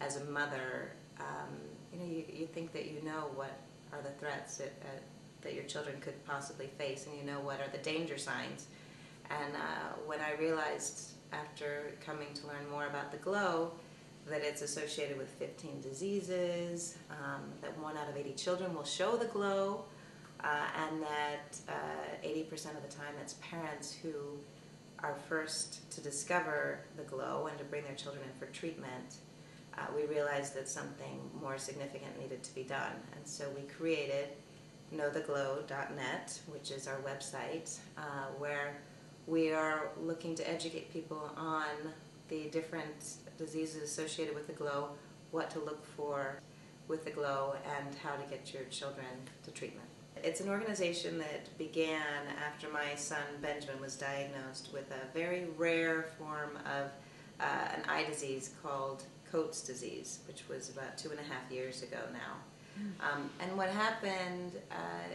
as a mother, you think that you know what are the threats that your children could possibly face, and you know what are the danger signs. And when I realized after coming to learn more about the glow that it's associated with 15 diseases, that 1 out of 80 children will show the glow, and that 80% of the time it's parents who are first to discover the glow and to bring their children in for treatment, we realized that something more significant needed to be done. And so we created knowtheglow.net, which is our website, where we are looking to educate people on the different diseases associated with the glow, what to look for with the glow, and how to get your children to treatment. It's an organization that began after my son Benjamin was diagnosed with a very rare form of an eye disease called Coats disease, which was about 2.5 years ago now. And what happened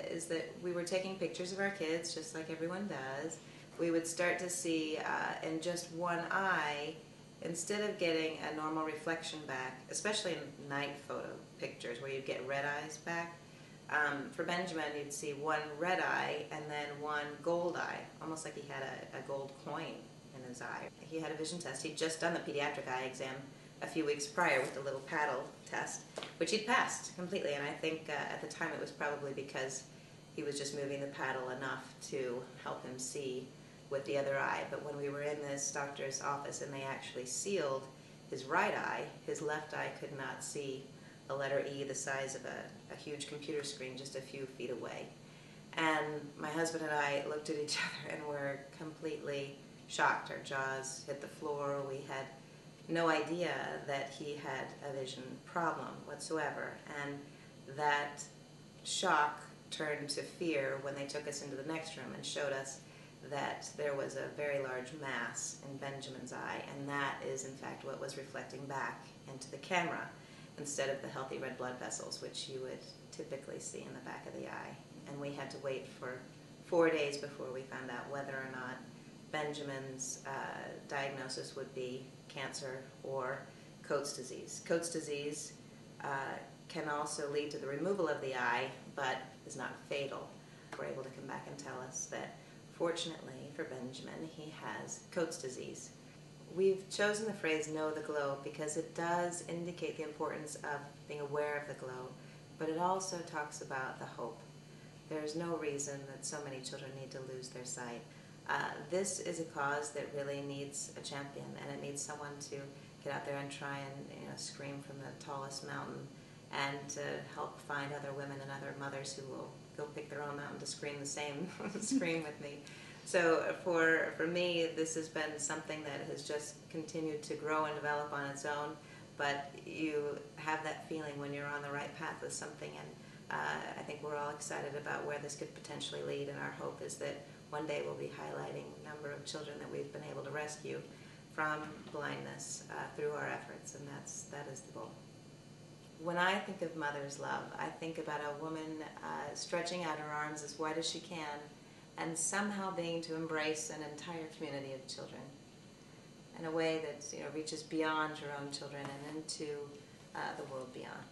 is that we were taking pictures of our kids, just like everyone does. We would start to see in just one eye, instead of getting a normal reflection back, especially in night photo pictures where you'd get red eyes back, for Benjamin you'd see one red eye and then one gold eye, almost like he had a gold coin in his eye. He had a vision test. He'd just done the pediatric eye exam a few weeks prior with the little paddle test, which he'd passed completely, and I think at the time it was probably because he was just moving the paddle enough to help him see with the other eye. But when we were in this doctor's office and they actually sealed his right eye, his left eye could not see a letter E the size of a huge computer screen just a few feet away. And my husband and I looked at each other and were completely shocked. Our jaws hit the floor. We had no idea that he had a vision problem whatsoever. And that shock turned to fear when they took us into the next room and showed us that there was a very large mass in Benjamin's eye, and that is in fact what was reflecting back into the camera instead of the healthy red blood vessels, which you would typically see in the back of the eye. And we had to wait for 4 days before we found out whether or not Benjamin's diagnosis would be cancer or Coats disease. Coats disease can also lead to the removal of the eye, but is not fatal. We're able to come back and tell us that fortunately for Benjamin, he has Coats disease. We've chosen the phrase "know the glow" because it does indicate the importance of being aware of the glow, but it also talks about the hope. There's no reason that so many children need to lose their sight. This is a cause that really needs a champion, and it needs someone to get out there and try and scream from the tallest mountain, and to help find other women and other mothers who will go pick their own mountain to scream the same scream with me. So for me, this has been something that has just continued to grow and develop on its own, but you have that feeling when you're on the right path with something, and I think we're all excited about where this could potentially lead, and our hope is that one day we'll be highlighting the number of children that we've been able to rescue from blindness through our efforts, and that is the goal. When I think of mother's love, I think about a woman stretching out her arms as wide as she can and somehow being to embrace an entire community of children in a way that reaches beyond her own children and into the world beyond.